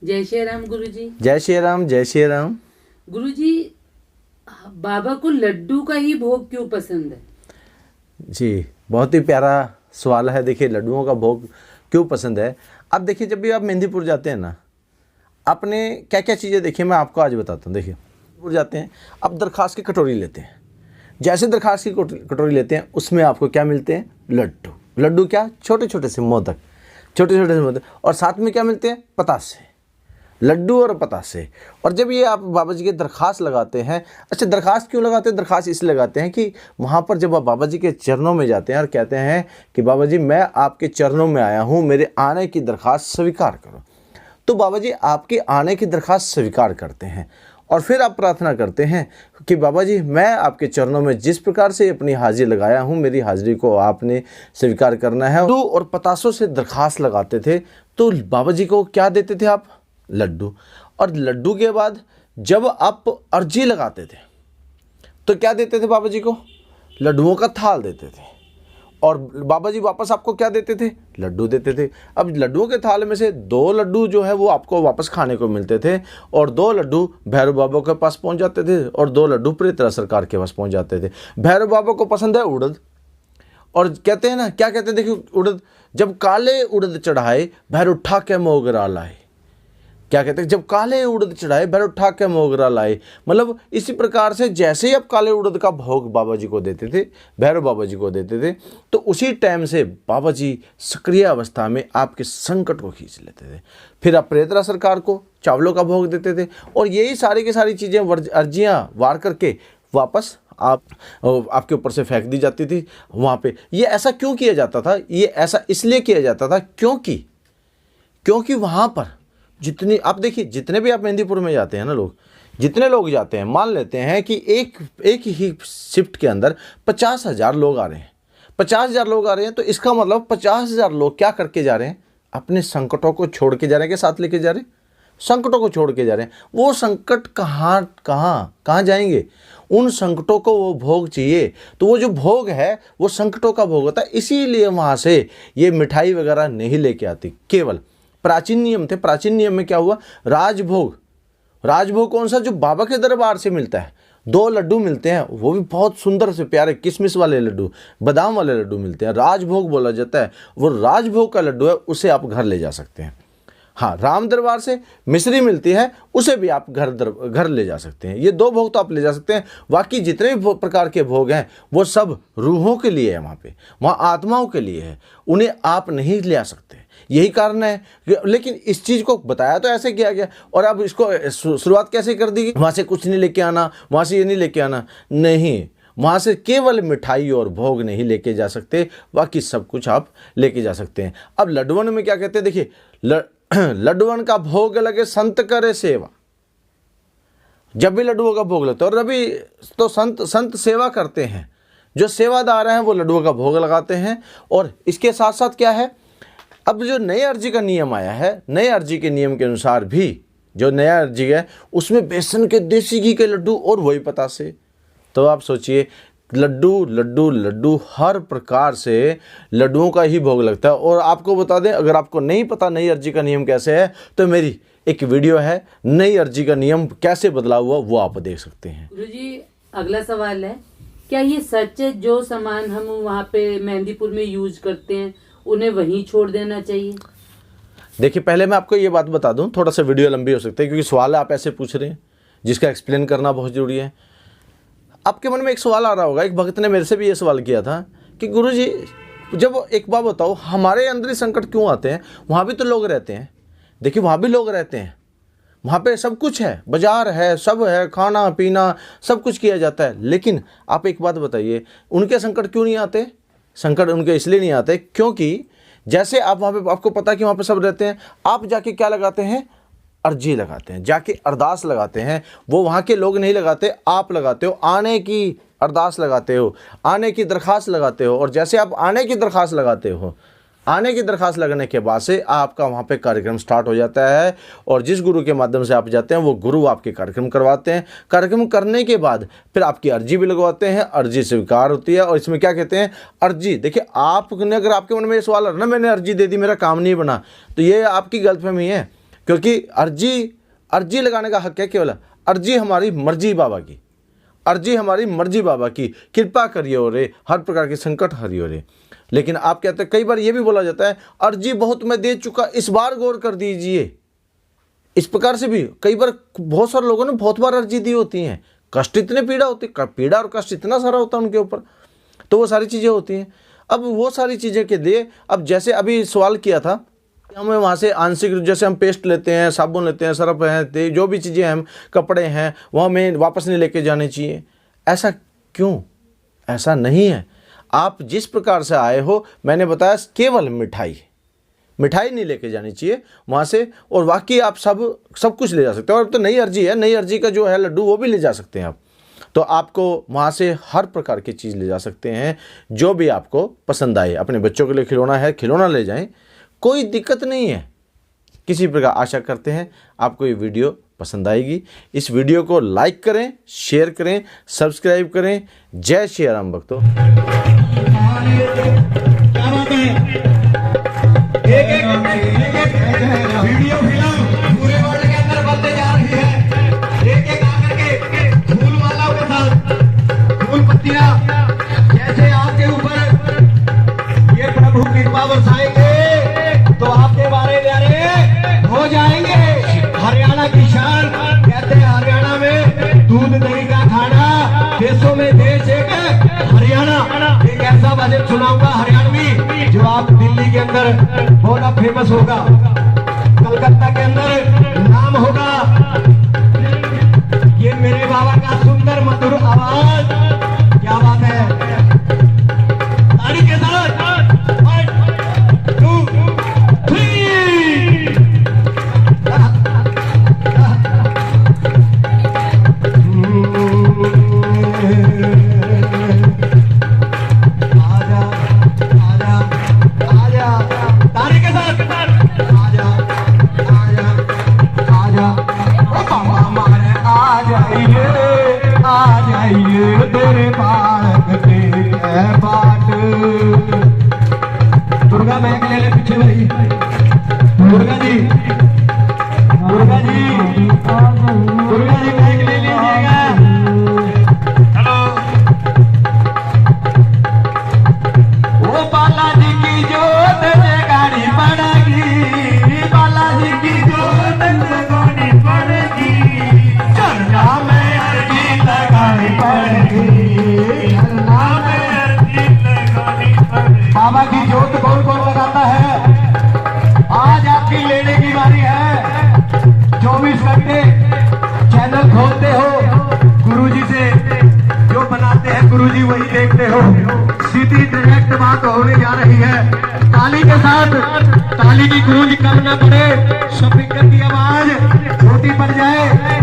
जय श्री राम गुरुजी। जय श्री राम, जय श्री राम। गुरुजी, बाबा को लड्डू का ही भोग क्यों पसंद है? जी, बहुत ही प्यारा सवाल है। देखिए, लड्डुओं का भोग क्यों पसंद है। अब देखिए, जब भी आप मेहंदीपुर जाते हैं ना, आपने क्या क्या चीज़ें देखी मैं आपको आज बताता हूँ। देखिए, मेहंदीपुर जाते हैं, आप दरखास्त की कटोरी लेते हैं। जैसे दरखास्त की कटोरी लेते हैं, उसमें आपको क्या मिलते हैं? लड्डू। लड्डू क्या? छोटे छोटे से मोदक, छोटे छोटे से मोदक। और साथ में क्या मिलते हैं? पतासे। लड्डू और पतासे। और जब ये आप बाबा जी के दरखास्त लगाते हैं, अच्छा, दरखास्त क्यों लगाते हैं? दरखास्त इसलिए लगाते हैं कि वहाँ पर जब आप बाबा जी के चरणों में जाते हैं और कहते हैं कि बाबा जी मैं आपके चरणों में आया हूँ, मेरे आने की दरखास्त स्वीकार करो, तो बाबा जी आपके आने की दरखास्त स्वीकार करते हैं। और फिर आप प्रार्थना करते हैं कि बाबा जी मैं आपके चरणों में जिस प्रकार से अपनी हाजिरी लगाया हूँ, मेरी हाजिरी को आपने स्वीकार करना है। लड्डू और पतासों से दरखास्त लगाते थे, तो बाबा जी को क्या देते थे आप? लड्डू। और लड्डू के बाद जब आप अर्जी लगाते थे तो क्या देते थे बाबा जी को? लड्डुओं का थाल देते थे। और बाबा जी वापस आपको क्या देते थे? लड्डू देते थे। अब लड्डुओं के थाल में से 2 लड्डू जो है वो आपको वापस खाने को मिलते थे, और 2 लड्डू भैरव बाबा के पास पहुंच जाते थे, और 2 लड्डू प्रेतरा सरकार के पास पहुंच जाते थे। भैरव बाबा को पसंद है उड़द, और कहते हैं ना, क्या कहते हैं? देखिए, उड़द जब काले उड़द चढ़ाए भैरव उठा के मोगरा लाए। क्या कहते हैं? जब काले उड़द चढ़ाए भैरव उठा के मोगरा लाए। मतलब इसी प्रकार से जैसे ही आप काले उड़द का भोग बाबा जी को देते थे, भैरव बाबा जी को देते थे, तो उसी टाइम से बाबा जी सक्रिय अवस्था में आपके संकट को खींच लेते थे। फिर आप प्रेतरा सरकार को चावलों का भोग देते थे, और यही सारी की सारी चीज़ें अर्जियाँ वार करके वापस आपके ऊपर से फेंक दी जाती थी वहाँ पे। ये ऐसा क्यों किया जाता था? ये ऐसा इसलिए किया जाता था क्योंकि वहाँ पर जितनी आप देखिए, जितने भी आप मेहंदीपुर में जाते हैं ना, जितने लोग जाते हैं, मान लेते हैं कि एक ही शिफ्ट के अंदर 50,000 लोग आ रहे हैं। 50,000 लोग आ रहे हैं, तो इसका मतलब 50,000 लोग क्या करके जा रहे हैं? अपने संकटों को छोड़ के जा रहे हैं, के साथ लेके जा रहे हैं, संकटों को छोड़ के जा रहे हैं। वो संकट कहाँ जाएंगे? उन संकटों को वो भोग चाहिए, तो वो जो भोग है वो संकटों का भोग होता है। इसीलिए वहाँ से ये मिठाई वगैरह नहीं लेके आती। केवल प्राचीन नियम थे। प्राचीन नियम में क्या हुआ? राजभोग कौन सा? जो बाबा के दरबार से मिलता है। 2 लड्डू मिलते हैं, वो भी बहुत सुंदर से प्यारे किशमिश वाले लड्डू, बादाम वाले लड्डू मिलते हैं, राजभोग बोला जाता है। वो राजभोग का लड्डू है, उसे आप घर ले जा सकते हैं। हाँ, राम दरबार से मिश्री मिलती है, उसे भी आप घर ले जा सकते हैं। ये 2 भोग तो आप ले जा सकते हैं। बाकी जितने भी प्रकार के भोग हैं वो सब रूहों के लिए है, वहाँ आत्माओं के लिए है, उन्हें आप नहीं ले आ सकते। यही कारण है। लेकिन इस चीज़ को बताया तो ऐसे किया गया, और अब इसको शुरुआत कैसे कर दी गई? वहाँ से कुछ नहीं लेके आना, वहाँ से ये नहीं लेके आना, नहीं, वहाँ से केवल मिठाई और भोग नहीं लेके जा सकते, बाकी सब कुछ आप लेके जा सकते हैं। अब लड्डुअन में क्या कहते हैं? देखिए, लड्डुअन का भोग लगे संत करे सेवा। जब भी लड्डुओं का भोग लगता है, और अभी तो संत सेवा करते हैं, जो सेवादार हैं वो लड्डुओं का भोग लगाते हैं। और इसके साथ साथ क्या है, अब जो नए अर्जी का नियम आया है, नए अर्जी के नियम के अनुसार भी जो नया अर्जी है उसमें बेसन के देसी घी के लड्डू और वही पतासे। तो आप सोचिए, लड्डू हर प्रकार से लड्डुओं का ही भोग लगता है। और आपको बता दें, अगर आपको नहीं पता नई अर्जी का नियम कैसे है, तो मेरी एक वीडियो है नई अर्जी का नियम कैसे बदला हुआ, वो आप देख सकते हैं। गुरुजी, अगला सवाल है, क्या ये सच है जो सामान हम वहाँ पे मेहंदीपुर में यूज करते हैं उन्हें वहीं छोड़ देना चाहिए? देखिए, पहले मैं आपको ये बात बता दूं, थोड़ा सा वीडियो लंबी हो सकती है क्योंकि सवाल आप ऐसे पूछ रहे हैं जिसका एक्सप्लेन करना बहुत ज़रूरी है। आपके मन में एक सवाल आ रहा होगा, एक भक्त ने मेरे से भी ये सवाल किया था कि गुरुजी, जब एक बात बताओ, हमारे अंदर ही संकट क्यों आते हैं? वहाँ भी तो लोग रहते हैं। देखिए, वहाँ भी लोग रहते हैं, वहाँ पे सब कुछ है, बाजार है, सब है, खाना पीना सब कुछ किया जाता है। लेकिन आप एक बात बताइए, उनके संकट क्यों नहीं आते? संकट उनके इसलिए नहीं आते क्योंकि जैसे आप वहाँ पे, आपको पता है कि वहाँ पे सब रहते हैं, आप जाके क्या लगाते हैं? अर्जी लगाते हैं, जाके अरदास लगाते हैं। वो वहाँ के लोग नहीं लगाते, आप लगाते हो, आने की अरदास लगाते हो, आने की दरख्वास्त लगाते हो। और जैसे आप आने की दरख्वास्त लगाते हो, आने की दरख्वास्त लगने के बाद से आपका वहाँ पे कार्यक्रम स्टार्ट हो जाता है। और जिस गुरु के माध्यम से आप जाते हैं वो गुरु आपके कार्यक्रम करवाते हैं। कार्यक्रम करने के बाद फिर आपकी अर्जी भी लगवाते हैं, अर्जी स्वीकार होती है। और इसमें क्या कहते हैं? अर्जी। देखिए, आपने, अगर आपके मन में ये सवाल है ना, मैंने अर्जी दे दी, मेरा काम नहीं बना, तो ये आपकी गलतफहमी है। क्योंकि अर्जी लगाने का हक है केवल। अर्जी हमारी मर्जी बाबा की, अर्जी हमारी मर्जी बाबा की, कृपा करियो रे, हर प्रकार के संकट हरियो रे। लेकिन आप कहते हैं, कई बार ये भी बोला जाता है, अर्जी बहुत मैं दे चुका, इस बार गौर कर दीजिए। इस प्रकार से भी कई बार बहुत सारे लोगों ने बहुत बार अर्जी दी होती हैं, कष्ट इतने पीड़ा होती, पीड़ा और कष्ट इतना सारा होता है उनके ऊपर, तो वो सारी चीज़ें होती हैं। अब वो सारी चीज़ें के लिए, अब जैसे अभी सवाल किया था, हमें वहाँ से आंशिक, जैसे हम पेस्ट लेते हैं, साबुन लेते हैं, सरफ है, जो भी चीज़ें हम, कपड़े हैं, वो हमें वापस नहीं लेके जाने चाहिए। ऐसा क्यों? ऐसा नहीं है। आप जिस प्रकार से आए हो, मैंने बताया, केवल मिठाई नहीं लेके जानी चाहिए वहाँ से, और बाकी आप सब कुछ ले जा सकते हो। और अब तो नई अर्जी है, नई अर्जी का जो है लड्डू वो भी ले जा सकते हैं आप। तो आपको वहाँ से हर प्रकार की चीज़ ले जा सकते हैं, जो भी आपको पसंद आए। अपने बच्चों के लिए खिलौना है, खिलौना ले जाएं, कोई दिक्कत नहीं है किसी प्रकार। आशा करते हैं आपको ये वीडियो पसंद आएगी। इस वीडियो को लाइक करें, शेयर करें, सब्सक्राइब करें। जय श्री राम भक्तों। एक वीडियो फिल्म पूरे वर्ल्ड के अंदर बनते जा रही है। एक आकर के फूल मालाओं के साथ फूल पत्तियां जैसे आपके ऊपर ये प्रभु कृपा बरसाएंगे तो आपके बारे प्यारे हो जाएंगे। हरियाणा की शान, कहते हैं हरियाणा में दूध दही का खाना, देशों में देश एक हरियाणा। एक ऐसा भजन सुनाऊंगा हरियाणवी जो आप दिल्ली के अंदर बहुत फेमस होगा, कलकत्ता के अंदर नाम होगा। ये मेरे बाबा का सुंदर मधुर आवाज, क्या बात है। ताली के साथ 1 2 3। तेरे बालक के बाट। दुर्गा महक ले ले पीछे भाई, दुर्गा जी महक ले लीजिएगा। हेलो, वो बालाजी की जोत जगानी पड़ेगी, बालाजी की जोत जगानी पड़ेगी, चरना में अर्जी लगानी पड़ेगी, बाबा की जोत कौन कौन लगाता है? आज आपकी लेने की बारी है। 24 घंटे चैनल खोलते हो, गुरुजी से जो बनाते हैं गुरुजी वही देखते हो। सीधी डायरेक्ट बात होने जा रही है। ताली के साथ, ताली की गूंज कम न पड़े, स्पीकर की आवाज छोटी पड़ जाए।